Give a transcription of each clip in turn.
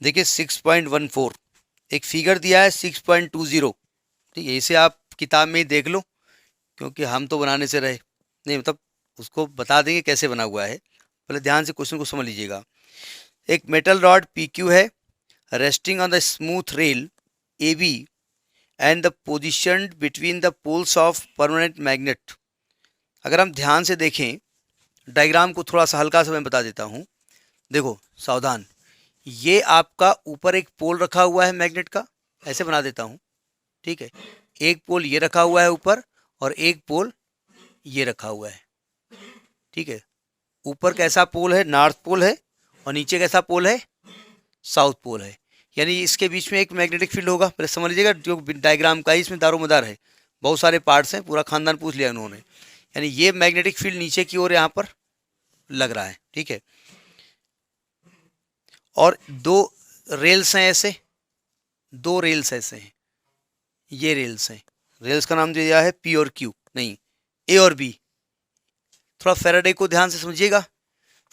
देखिए 6.14, एक फिगर दिया है 6.20। ठीक है, इसे आप किताब में ही देख लो, क्योंकि हम तो बनाने से रहे नहीं, मतलब उसको बता देंगे कैसे बना हुआ है। पहले ध्यान से क्वेश्चन को समझ लीजिएगा। एक मेटल रॉड पी क्यू है, resting on the smooth rail A B and the position between the poles of permanent magnet. अगर हम ध्यान से देखें डायग्राम को, थोड़ा सा हल्का सा मैं बता देता हूँ। देखो सावधान, ये आपका ऊपर एक पोल रखा हुआ है मैग्नेट का, ऐसे बना देता हूँ। ठीक है, एक पोल ये रखा हुआ है ऊपर, और एक पोल ये रखा हुआ है। ठीक है, ऊपर कैसा पोल है, नॉर्थ पोल है, और नीचे कैसा पोल है, साउथ पोल है। यानी इसके बीच में एक मैग्नेटिक फील्ड होगा। पहले समझ लीजिएगा, जो डायग्राम का है इसमें दारोमदार है, बहुत सारे पार्ट्स हैं, पूरा खानदान पूछ लिया उन्होंने। यानी ये मैग्नेटिक फील्ड नीचे की ओर यहाँ पर लग रहा है। ठीक है, और दो रेल्स हैं ऐसे, दो रेल्स ऐसे हैं, ये रेल्स हैं। रेल्स का नाम दिया है पी और क्यू, नहीं ए और बी। थोड़ा फेराडे को ध्यान से समझिएगा।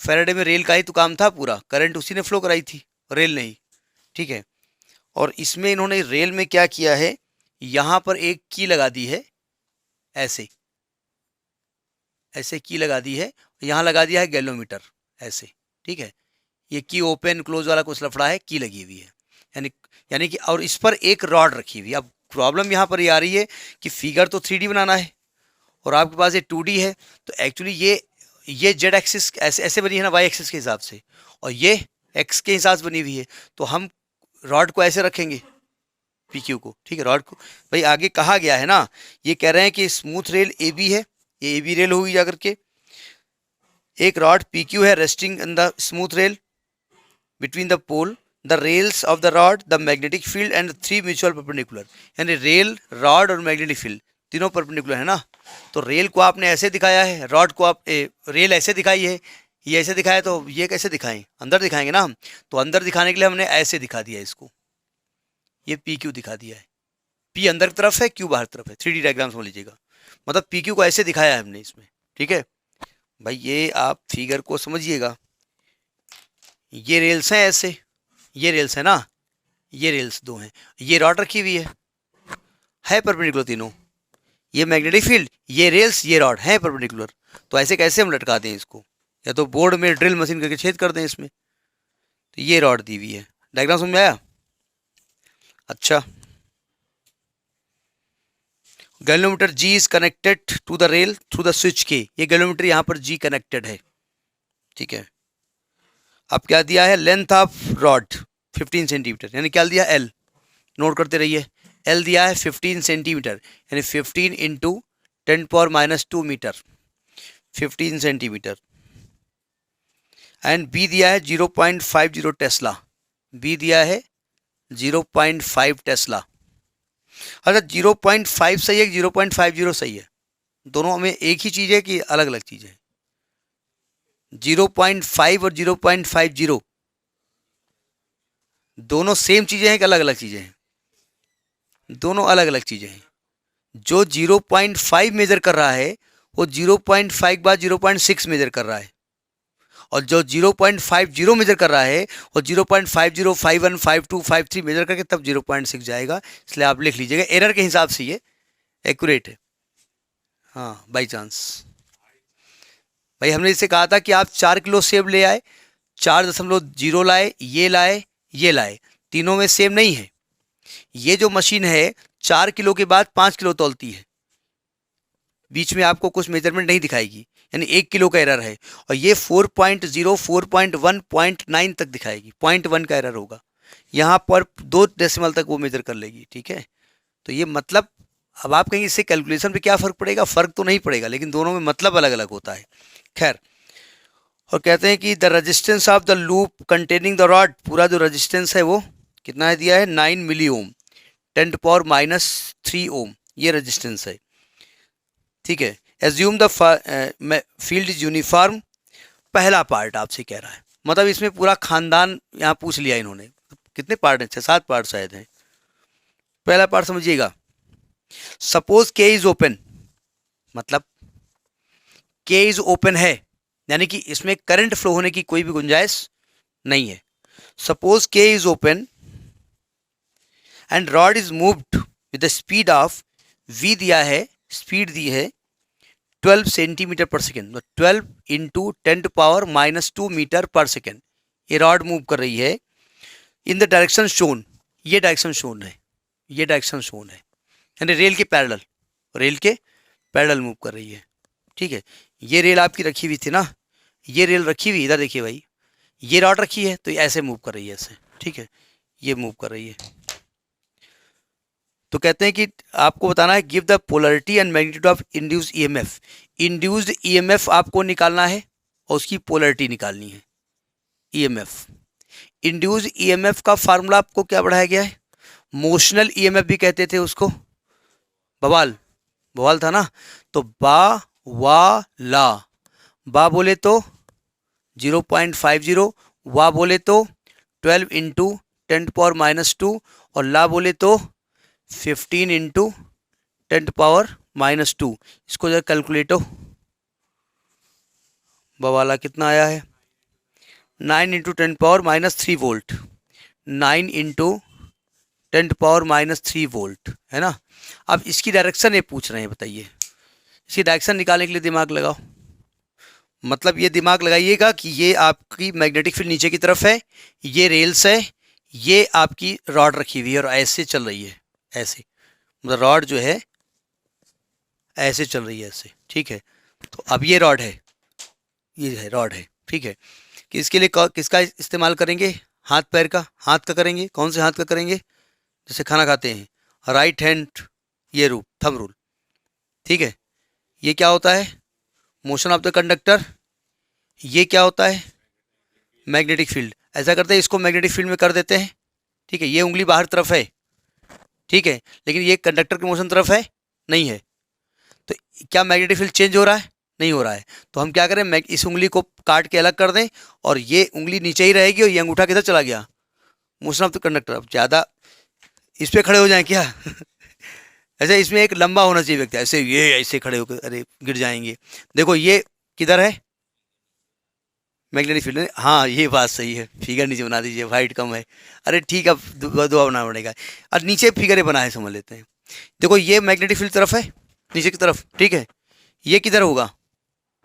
फेराडे में रेल का ही तो काम था, पूरा करंट उसी ने फ्लो कराई थी, रेल नहीं। ठीक है, और इसमें इन्होंने रेल में क्या किया है, यहां पर एक की लगा दी है, ऐसे ऐसे की लगा दी है, यहां लगा दिया है गैलोमीटर, ऐसे। ठीक है, ये की ओपन क्लोज वाला कुछ लफड़ा है, की लगी हुई है। यानी यानी कि, और इस पर एक रॉड रखी हुई है। अब प्रॉब्लम यहाँ पर ये आ रही है कि फिगर तो 3D बनाना है, और आपके पास ये 2D है। तो एक्चुअली ये जेड एक्सिस ऐसे ऐसे बनी है ना, वाई एक्सिस के हिसाब से, और ये एक्स के हिसाब से बनी हुई है। तो हम रॉड को ऐसे रखेंगे, पी क्यू को। ठीक है, रॉड को भाई आगे कहा गया है ना, ये कह रहे हैं कि स्मूथ रेल ए बी है, ये ए बी रेल होगी जाकर के। एक रॉड पी क्यू है resting in the smooth rail between the pole, the rails of the rod, the magnetic field and three mutual perpendicular. यानी रेल, रॉड और magnetic field तीनों परपेंडिकुलर है ना। तो रेल को आपने ऐसे दिखाया है, रॉड को आप रेल ऐसे दिखाई है, ये ऐसे दिखाया, तो ये कैसे दिखाएं, अंदर दिखाएंगे ना हम। तो अंदर दिखाने के लिए हमने ऐसे दिखा दिया इसको, ये पी क्यू दिखा दिया है। पी अंदर की तरफ है, क्यू बाहर की तरफ है। 3D डायग्राम समझ लीजिएगा, मतलब पी क्यू को ऐसे दिखाया है हमने इसमें। ठीक है भाई, ये आप फिगर को समझिएगा। ये रेल्स हैं ऐसे, ये रेल्स है ना, ये रेल्स दो हैं, ये रॉड रखी हुई है परपेंडिकुलर तीनों। ये मैग्नेटिक फील्ड, ये रेल्स, ये रॉड है परपेंडिकुलर। तो ऐसे कैसे हम लटका दें इसको, या तो बोर्ड में ड्रिल मशीन करके छेद कर दें इसमें। तो ये रॉड दी हुई है, डायग्राम समझ में आया। अच्छा, galvanometer G is connected to the rail through the switch के। ये गैलोमीटर यहाँ पर जी कनेक्टेड है। ठीक है, अब क्या दिया है, लेंथ ऑफ रॉड 15 सेंटीमीटर, यानी क्या दिया, एल। नोट करते रहिए, एल दिया है 15 सेंटीमीटर, यानी 15 into 10⁻² metre, 15 centimetre. And B दिया है 0.50 टेस्ला, बी दिया है 0.5 टेस्ला। अच्छा, 0.5 सही है कि 0.50 सही है, दोनों में एक ही चीज़ है कि अलग अलग चीज़ है। 0.5 और 0.50 दोनों सेम चीज़ें हैं कि अलग अलग चीज़ें हैं, दोनों अलग अलग चीज़ें हैं। जो 0.5 मेजर कर रहा है वो 0.5 के बाद 0.6 मेजर कर रहा है, और जो 0.50 मेजर कर रहा है वो 0.50, 51, 52, 53 मेजर करके तब 0.6 जाएगा। इसलिए आप लिख लीजिएगा, एरर के हिसाब से ये एक्यूरेट है। हाँ बाई चांस भाई, हमने इससे कहा था कि आप 4 किलो सेब ले आए, 4.0 लाए, ये लाए, तीनों में सेम नहीं है। ये जो मशीन है 4 किलो के बाद 5 किलो तौलती है, बीच में आपको कुछ मेजरमेंट नहीं दिखाएगी, यानी 1 किलो का एरर है। और ये 4.0, 4.1, 0.9 तक दिखाएगी, 0.1 का एरर होगा। यहाँ पर 2 डेसिमल तक वो मेजर कर लेगी। ठीक है, तो ये मतलब, अब आप कहेंगे इससे कैलकुलेशन पे क्या फ़र्क पड़ेगा, फ़र्क तो नहीं पड़ेगा, लेकिन दोनों में मतलब अलग अलग होता है। खैर, और कहते हैं कि the resistance of the loop containing the rod, पूरा जो रेजिस्टेंस है वो कितना है दिया है, 9 मिली ओम, 10⁻³ ओम, ये रेजिस्टेंस है। ठीक है, assume the field is uniform. पहला पार्ट आपसे कह रहा है, मतलब इसमें पूरा खानदान यहाँ पूछ लिया इन्होंने। कितने पार्ट हैं, 6-7 पार्ट शायद हैं। पहला पार्ट समझिएगा, सपोज के इज ओपन, मतलब के इज ओपन है, यानी कि इसमें करंट फ्लो होने की कोई भी गुंजाइश नहीं है। Suppose K is open and rod is moved with the speed of V दिया है, स्पीड दी है 12 सेंटीमीटर पर सेकेंड, 12 इंटू 10⁻⁻2 मीटर पर सेकेंड ये रॉड मूव कर रही है इन द डायरेक्शन शोन, ये डायरेक्शन शोन है, ये डायरेक्शन शोन है, यानी रेल के पैरेलल, रेल के पैरेलल मूव कर रही है। ठीक है, ये रेल आपकी रखी हुई थी ना, ये रेल रखी हुई, इधर देखिए भाई, ये रॉड रखी है तो ये ऐसे मूव कर रही है, ऐसे। ठीक है, ये मूव कर रही है। तो कहते हैं कि आपको बताना है give the polarity and magnitude of induced EMF. Induced EMF आपको निकालना है और उसकी पोलरिटी निकालनी है। ईएमएफ, इंड्यूस्ड ईएमएफ का फार्मूला आपको क्या बढ़ाया गया है, मोशनल ईएमएफ भी कहते थे उसको, बवाल, बवाल था ना, तो बा वा ला, बा बोले तो 0.50, वा बोले तो 12 इंटू 10⁻⁻2 और ला बोले तो 15 इंटू 10⁻⁻2। इसको जरा कैलकुलेटो, बवाला कितना आया है, 9 इंटू 10⁻³ वोल्ट, 9 इंटू 10⁻³ वोल्ट है ना। अब इसकी डायरेक्शन ये पूछ रहे हैं, बताइए इसकी डायरेक्शन निकालने के लिए दिमाग लगाओ। मतलब ये दिमाग लगाइएगा कि ये आपकी मैग्नेटिक फील्ड नीचे की तरफ है, ये रेल्स है, ये आपकी रॉड रखी हुई है और ऐसे चल रही है, ऐसे, मतलब रॉड जो है ऐसे चल रही है, ऐसे। ठीक है, तो अब ये रॉड है, ये है रॉड है। ठीक है, कि इसके लिए किसका इस्तेमाल करेंगे, हाथ पैर का, हाथ का करेंगे, कौन से हाथ का करेंगे, जैसे खाना खाते हैं राइट हैंड, ये रूल, थंब रूल। ठीक है, ये क्या होता है, मोशन ऑफ द कंडक्टर, ये क्या होता है, मैग्नेटिक फील्ड। ऐसा करते हैं, इसको मैग्नेटिक फील्ड में कर देते हैं। ठीक है, ये उंगली बाहर तरफ है, ठीक है, लेकिन ये कंडक्टर की मोशन तरफ है, नहीं है, तो क्या मैग्नेटिक फील्ड चेंज हो रहा है, नहीं हो रहा है। तो हम क्या करें, इस उंगली को काट के अलग कर दें और ये उंगली नीचे ही रहेगी और ये अंगूठा किधर चला गया, मोशन ऑफ द कंडक्टर। अब ज़्यादा इस पर खड़े हो जाएं क्या ऐसे इसमें एक लंबा होना चाहिए व्यक्ति, ऐसे ये ऐसे खड़े होकर, अरे गिर जाएंगे। देखो ये किधर है, मैग्नेटिक फील्ड, हाँ ये बात सही है, फिगर नीचे बना दीजिए, वाइट कम है। अरे ठीक है, दुआ बनाना पड़ेगा, और नीचे फिगर ही बना है, समझ लेते हैं। देखो ये मैग्नेटिक फील्ड तरफ है, नीचे की तरफ। ठीक है, ये किधर होगा,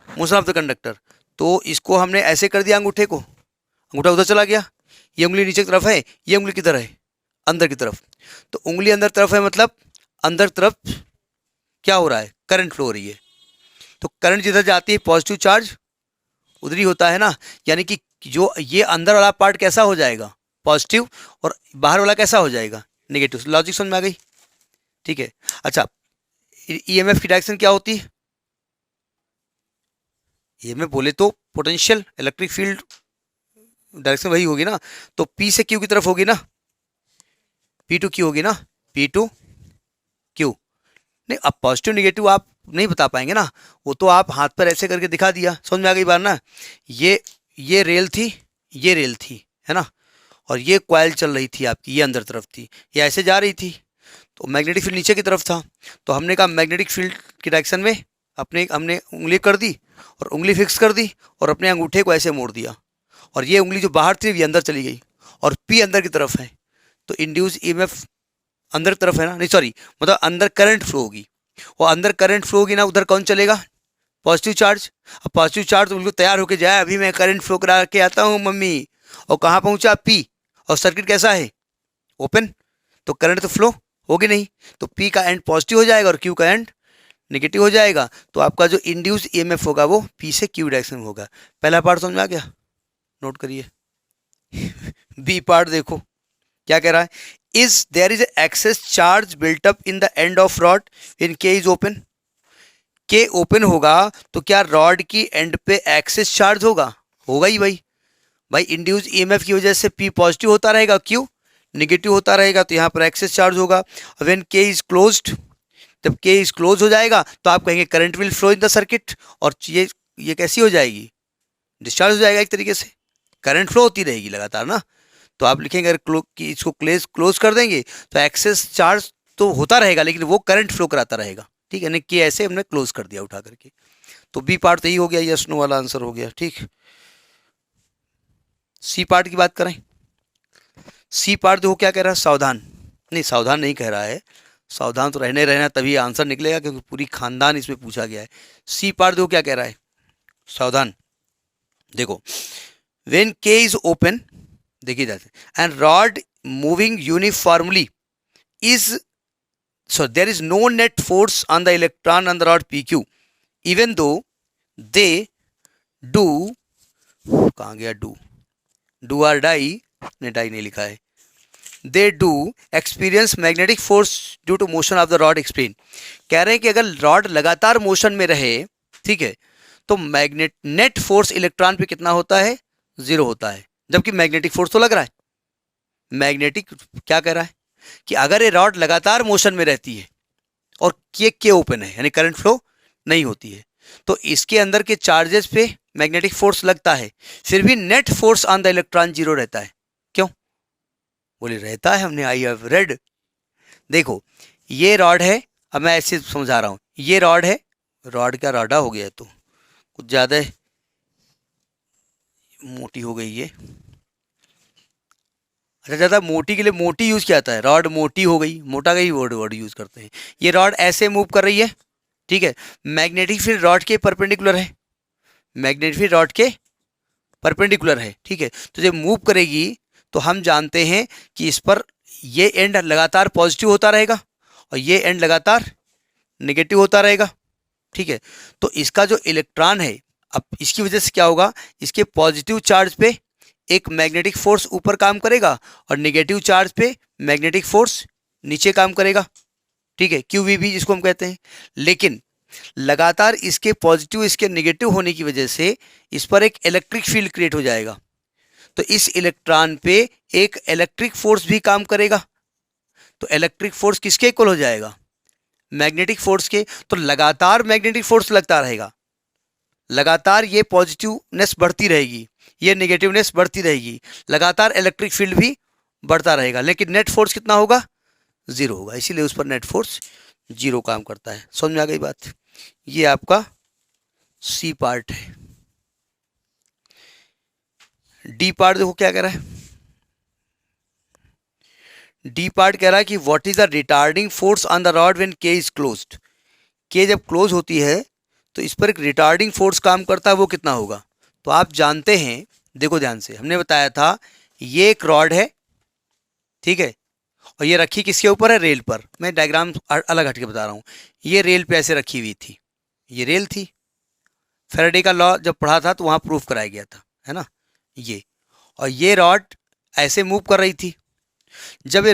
मोशन ऑफ द कंडक्टर, तो इसको हमने ऐसे कर दिया, अंगूठे को, अंगूठा उधर चला गया, ये उंगली नीचे की तरफ है, ये उंगली किधर है, अंदर की तरफ। तो उंगली अंदर तरफ है, मतलब अंदर तरफ क्या हो रहा है, करंट फ्लो हो रही है। तो करंट जिधर जाती है पॉजिटिव चार्ज उधर ही होता है ना, यानी कि जो ये अंदर वाला पार्ट कैसा हो जाएगा, पॉजिटिव, और बाहर वाला कैसा हो जाएगा, नेगेटिव। लॉजिक समझ में आ गई। ठीक है, अच्छा ईएमएफ की डायरेक्शन क्या होती है, ईएमएफ बोले तो पोटेंशियल इलेक्ट्रिक फील्ड डायरेक्शन वही होगी ना, तो पी से क्यू की तरफ होगी ना, पी टू क्यू होगी ना, पी टू क्यू। नहीं, अब पॉजिटिव निगेटिव आप नहीं बता पाएंगे ना, वो तो आप हाथ पर ऐसे करके दिखा दिया, समझ में आ गई बात ना। ये रेल थी, ये रेल थी, है ना, और ये कॉइल चल रही थी आपकी, ये अंदर तरफ थी, ये ऐसे जा रही थी, तो मैग्नेटिक फील्ड नीचे की तरफ था। तो हमने कहा मैग्नेटिक फील्ड की डायरेक्शन में हमने उंगली कर दी और उंगली फिक्स कर दी और अपने अंगूठे को ऐसे मोड़ दिया, और ये उंगली जो बाहर थी ये अंदर चली गई, और पी अंदर की तरफ है, तो इंड्यूस ईएमएफ अंदर तरफ है ना, नहीं सॉरी, मतलब अंदर करंट फ्लो होगी, और अंदर करंट फ्लो होगी ना, उधर कौन चलेगा, पॉजिटिव चार्ज। अब पॉजिटिव चार्ज तो बिल्कुल तैयार होके जाए, अभी मैं करंट फ्लो करा के आता हूँ मम्मी, और कहाँ पहुँचा, पी, और सर्किट कैसा है, ओपन, तो करंट तो फ्लो होगी नहीं, तो पी का एंड पॉजिटिव हो जाएगा और क्यू का एंड नेगेटिव हो जाएगा। तो आपका जो इंड्यूस ईएमएफ होगा वो पी से क्यू डायरेक्शन में होगा। पहला पार्ट समझ में आ गया, नोट करिए। बी पार्ट देखो क्या कह रहा है, is there is excess charge built up in the end of rod in के इज ओपन। के ओपन होगा तो क्या रॉड की एंड पे एक्सेस चार्ज होगा, होगा ही भाई इंड्यूस ईएमएफ की वजह से पी पॉजिटिव होता रहेगा, क्यू नेगेटिव होता रहेगा, तो यहाँ पर एक्सेस चार्ज होगा। व्हेन के इज क्लोज्ड, जब के इज क्लोज हो जाएगा तो आप कहेंगे current will flow in the circuit, और ये कैसी हो जाएगी, डिस्चार्ज हो जाएगा, एक तरीके से करंट फ्लो होती रहेगी लगातार ना। तो आप लिखेंगे अगर कि इसको क्लोज कर देंगे तो एक्सेस चार्ज तो होता रहेगा, लेकिन वो करंट फ्लो कराता रहेगा। ठीक है ना, कि ऐसे हमने क्लोज कर दिया उठा करके। तो बी पार्ट तो यही हो गया, यस नो वाला आंसर हो गया। ठीक, सी पार्ट की बात करें, सी पार्ट देखो क्या कह रहा है, सावधान। नहीं, सावधान नहीं कह रहा है, सावधान तो रहने रहना तभी आंसर निकलेगा, क्योंकि पूरी खानदान इसमें पूछा गया है। सी पार्ट देखो क्या कह रहा है, सावधान। देखो, व्हेन के इज ओपन, देखिए जाते, and rod moving uniformly is, so there is no net force on the electron on the rod PQ even though they do, कहाँ गया do or die, ने die नहीं लिखा है, they do experience magnetic force due to motion of the rod explain। कह रहे हैं कि अगर रॉड लगातार मोशन में रहे, ठीक है, तो मैग्नेट नेट फोर्स इलेक्ट्रॉन पे कितना होता है, 0 होता है, जबकि मैग्नेटिक फोर्स तो लग रहा है। मैग्नेटिक क्या कह रहा है कि अगर ये रॉड लगातार मोशन में रहती है और के ओपन है, यानी करंट फ्लो नहीं होती है, तो इसके अंदर के चार्जेस पे मैग्नेटिक फोर्स लगता है, फिर भी net force on the electron 0 रहता है। क्यों? बोले रहता है, हमने आई हैव रेड। देखो, ये रॉड है, अब मैं ऐसे समझा रहा हूं, ये रॉड है, रॉड का राडा हो गया, तो कुछ ज़्यादा मोटी हो गई ये। अच्छा, ज़्यादा मोटी के लिए मोटी यूज़ किया जाता है, रॉड मोटी हो गई, मोटा का ही वर्ड यूज़ करते हैं। ये रॉड ऐसे मूव कर रही है, ठीक है, मैग्नेटिक फील्ड रॉड के परपेंडिकुलर है, मैग्नेटिक फील्ड रॉड के परपेंडिकुलर है, ठीक है, तो जब मूव करेगी तो हम जानते हैं कि इस पर ये एंड लगातार पॉजिटिव होता रहेगा और ये एंड लगातार नेगेटिव होता रहेगा, ठीक है। तो इसका जो इलेक्ट्रॉन है, अब इसकी वजह से क्या होगा, इसके पॉजिटिव चार्ज पे एक मैग्नेटिक फोर्स ऊपर काम करेगा और नेगेटिव चार्ज पे मैग्नेटिक फोर्स नीचे काम करेगा, ठीक है, QVB जिसको हम कहते हैं। लेकिन लगातार इसके पॉजिटिव इसके नेगेटिव होने की वजह से इस पर एक इलेक्ट्रिक फील्ड क्रिएट हो जाएगा, तो इस इलेक्ट्रॉन पे एक इलेक्ट्रिक फोर्स भी काम करेगा। तो इलेक्ट्रिक फोर्स किसके इक्वल हो जाएगा, मैग्नेटिक फोर्स के। तो लगातार मैग्नेटिक फोर्स लगता रहेगा, लगातार ये पॉजिटिवनेस बढ़ती रहेगी, ये नेगेटिवनेस बढ़ती रहेगी, लगातार इलेक्ट्रिक फील्ड भी बढ़ता रहेगा, लेकिन नेट फोर्स कितना होगा, 0 होगा, इसीलिए उस पर नेट फोर्स 0 काम करता है। समझ में आ गई बात? ये आपका सी पार्ट है। डी पार्ट देखो क्या कह रहा है, डी पार्ट कह रहा है कि what is the retarding force on the rod when के इज क्लोज्ड। के जब क्लोज होती है तो इस पर एक रिटार्डिंग फोर्स काम करता है, वो कितना होगा। तो आप जानते हैं, देखो ध्यान से, हमने बताया था ये एक रॉड है, ठीक है, और ये रखी किसके ऊपर है, रेल पर। मैं डायग्राम अलग हटके बता रहा हूँ। ये रेल पे ऐसे रखी हुई थी, ये रेल थी, फैराडे का लॉ जब पढ़ा था तो वहाँ प्रूफ कराया गया था, है ना, ये। और ये रॉड ऐसे मूव कर रही थी, जब ये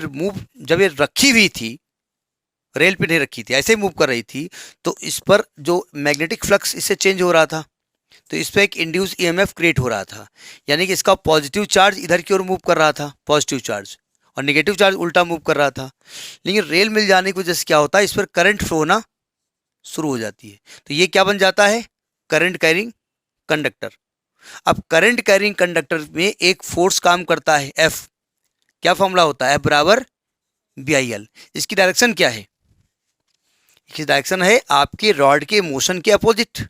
रखी हुई थी, रेल पे नहीं रखी थी, ऐसे मूव कर रही थी, तो इस पर जो मैग्नेटिक फ्लक्स इससे चेंज हो रहा था, तो इस पर एक इंड्यूस EMF क्रिएट हो रहा था, यानी कि इसका पॉजिटिव चार्ज इधर की ओर मूव कर रहा था, पॉजिटिव चार्ज, और नेगेटिव चार्ज उल्टा मूव कर रहा था। लेकिन रेल मिल जाने की वजह से क्या होता है, इस पर करंट फ्लो होना शुरू हो जाती है, तो ये क्या बन जाता है, करंट कैरिंग कंडक्टर। अब करंट कैरिंग कंडक्टर में एक फोर्स काम करता है, F। क्या फॉर्मूला होता है, F बराबर BIL। इसकी डायरेक्शन क्या है, इसकी डायरेक्शन है आपके रॉड के मोशन के अपोजिट,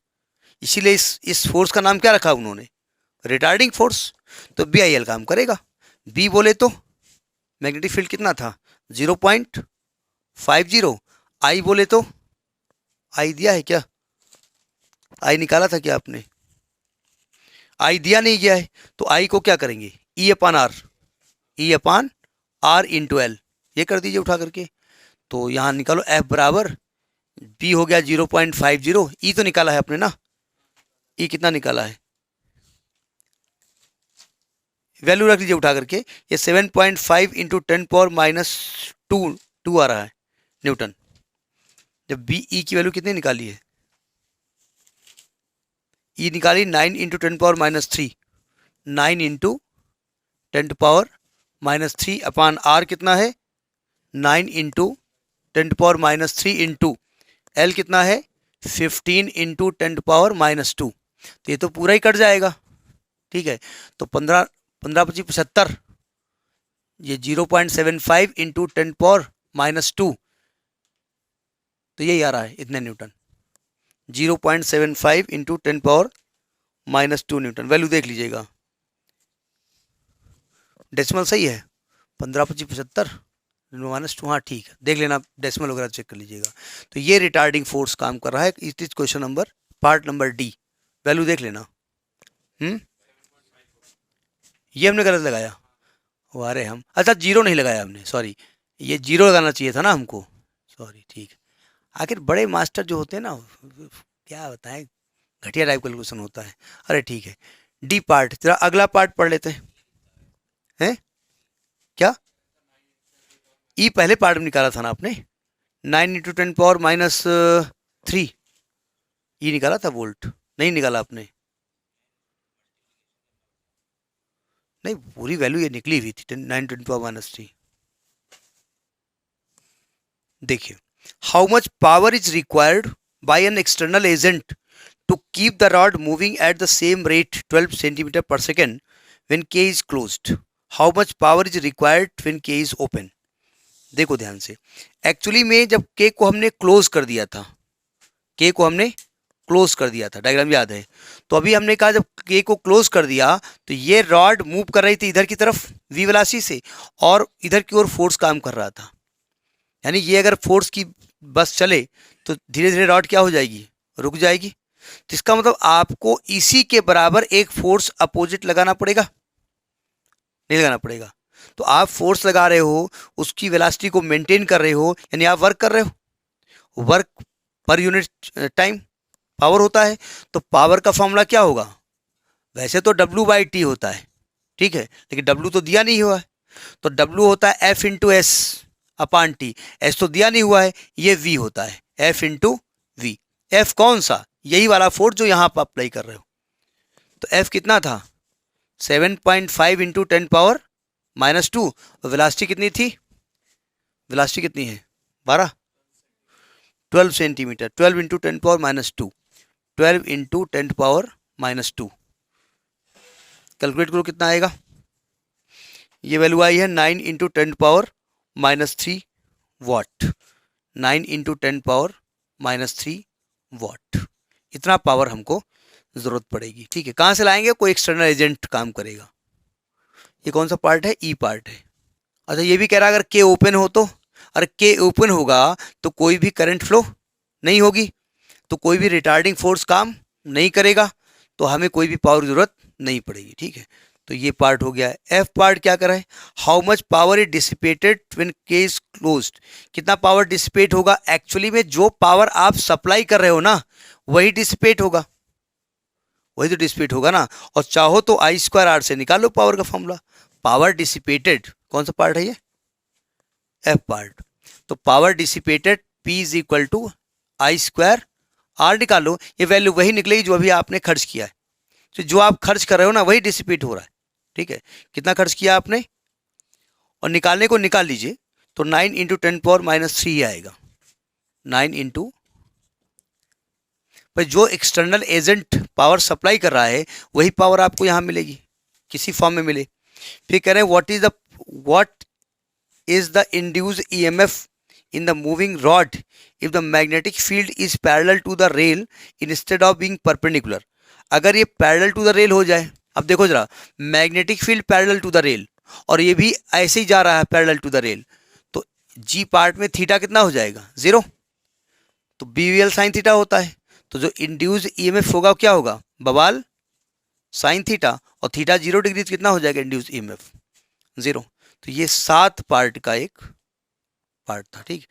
इसीलिए इस फोर्स का नाम क्या रखा उन्होंने, रिटार्डिंग फोर्स। तो BIL काम करेगा। B बोले तो मैग्नेटिक फील्ड कितना था, 0.50। I बोले तो, I दिया है क्या, I निकाला था क्या आपने, I दिया नहीं गया है, तो I को क्या करेंगे, E/R इंटू L, ये कर दीजिए उठा करके। तो यहाँ निकालो, F बराबर B हो गया 0.50, E तो निकाला है आपने ना, E कितना निकाला है, वैल्यू रख लीजिए उठा करके, ये 7.5 इंटू 10⁻²² आ रहा है न्यूटन। जब BE की वैल्यू कितनी निकाली है, E निकाली 9 इंटू 10⁻³ 9 इंटू 10⁻³ अपॉन R कितना है, 9 इंटू 10⁻³ इंटू L कितना है, 15 इंटू 10⁻²। तो ये तो पूरा ही कट जाएगा, ठीक है। तो 15 15×5 = 75, ये 0.75 इंटू 10⁻², तो यही आ रहा है इतने न्यूटन, 0.75 इंटू 10⁻² न्यूटन। वैल्यू देख लीजिएगा, डेसिमल सही है, 15×5 = 75 -2, हाँ ठीक है, देख लेना, डेसिमल वगैरह चेक कर लीजिएगा। तो ये रिटार्डिंग फोर्स काम कर रहा है। इस question number part number D, value देख लेना। ये हमने गलत लगाया, अरे हम अच्छा जीरो नहीं लगाया हमने, सॉरी, ये जीरो लगाना चाहिए था ना हमको, सॉरी, ठीक है। आखिर बड़े मास्टर जो होते हैं ना, क्या बताएं, घटिया टाइप कैलकुलेशन होता है। अरे ठीक है, डी पार्ट, जरा अगला पार्ट पढ़ लेते हैं क्या? ई पहले पार्ट में निकाला था ना आपने, 9 × 10⁻³ ई निकाला था, वोल्ट नहीं निकाला आपने? नहीं, पूरी वैल्यू ये निकली हुई थी 9 × 10⁻³ देखिए, how much power is required by an external agent to keep the rod moving at the same rate 12 centimeter per second when K is closed. How much power is required when K is open? देखो ध्यान से, actually में जब K को हमने close कर दिया था, K को हमने क्लोज कर दिया था, डायग्राम याद है? तो अभी हमने कहा जब K को क्लोज कर दिया तो ये रॉड मूव कर रही थी इधर की तरफ V वेलोसिटी से, और इधर की ओर फोर्स काम कर रहा था। यानी ये अगर फोर्स की बस चले तो धीरे धीरे रॉड क्या हो जाएगी, रुक जाएगी। तो इसका मतलब आपको इसी के बराबर एक फोर्स अपोजिट लगाना पड़ेगा, नहीं लगाना पड़ेगा? तो आप फोर्स लगा रहे हो, उसकी वेलोसिटी को मेंटेन कर रहे हो, यानी आप वर्क कर रहे हो। Work per unit time power होता है। तो पावर का फॉर्मूला क्या होगा? वैसे तो W/T होता है, ठीक है, लेकिन W तो दिया नहीं हुआ है, तो W होता है F × S/T। S तो दिया नहीं हुआ है, ये V होता है, F × V। F कौन सा? यही वाला फोर्स जो यहाँ पर अप्लाई कर रहे हो। तो F कितना था? 7.5 × 10⁻²। वेलोसिटी कितनी थी? वेलोसिटी कितनी है? 12 सेंटीमीटर। 12 × 10⁻², 12 × 10⁻²। कैलकुलेट करो कितना आएगा। ये वैल्यू आई है 9 × 10⁻³ वाट। 9 × 10⁻³ वाट, इतना पावर हमको जरूरत पड़ेगी। ठीक है, कहाँ से लाएंगे? कोई एक्सटर्नल एजेंट काम करेगा। ये कौन सा पार्ट है? ई पार्ट है। अच्छा, ये भी कह रहा है अगर के ओपन हो तो, अगर के ओपन होगा तो कोई भी करंट फ्लो नहीं होगी, तो कोई भी रिटार्डिंग फोर्स काम नहीं करेगा, तो हमें कोई भी पावर की जरूरत नहीं पड़ेगी। ठीक है, तो ये पार्ट हो गया है। एफ पार्ट क्या कर रहा है? How much power is dissipated when के इज क्लोज्ड। कितना पावर डिसिपेट होगा? एक्चुअली में जो पावर आप सप्लाई कर रहे हो ना, वही डिसिपेट होगा, वही तो डिसिपेट होगा ना। और चाहो तो I²R से निकालो पावर का फॉर्मूला। पावर डिसिपेटेड कौन सा पार्ट है? ये एफ पार्ट। तो पावर डिसिपेटेड P = I²R निकालो, ये वैल्यू वही निकलेगी जो अभी आपने खर्च किया है। तो जो आप खर्च कर रहे हो ना, वही डिसिपेट हो रहा है। ठीक है, कितना खर्च किया आपने, और निकालने को निकाल लीजिए, तो 9 × 10⁻³ आएगा। 9 × पर जो एक्सटर्नल एजेंट पावर सप्लाई कर रहा है वही पावर आपको यहाँ मिलेगी, किसी फॉर्म में मिले। फिर कह रहे हैं what is the induced EMF in the moving rod if the magnetic field is parallel to the rail instead of being perpendicular। अगर ये parallel to the rail हो जाए, अब देखो जरा, magnetic field parallel to the rail और ये भी ऐसे ही जा रहा है पैरेलल टू द रेल, तो जी पार्ट में थीटा कितना हो जाएगा? 0। तो BVL sin थीटा होता है, तो जो इंड्यूस्ड EMF होगा क्या होगा? बवाल sin थीटा, और थीटा 0 डिग्री कितना हो जाएगा इंड्यूस्ड EMF? 0। तो ये 7 पार्ट का एक पार्ट था। ठीक,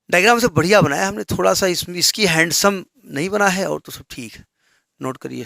डायग्राम से बढ़िया बनाया हमने, थोड़ा सा इसकी हैंडसम नहीं बना है, और तो सब ठीक है। नोट करिए।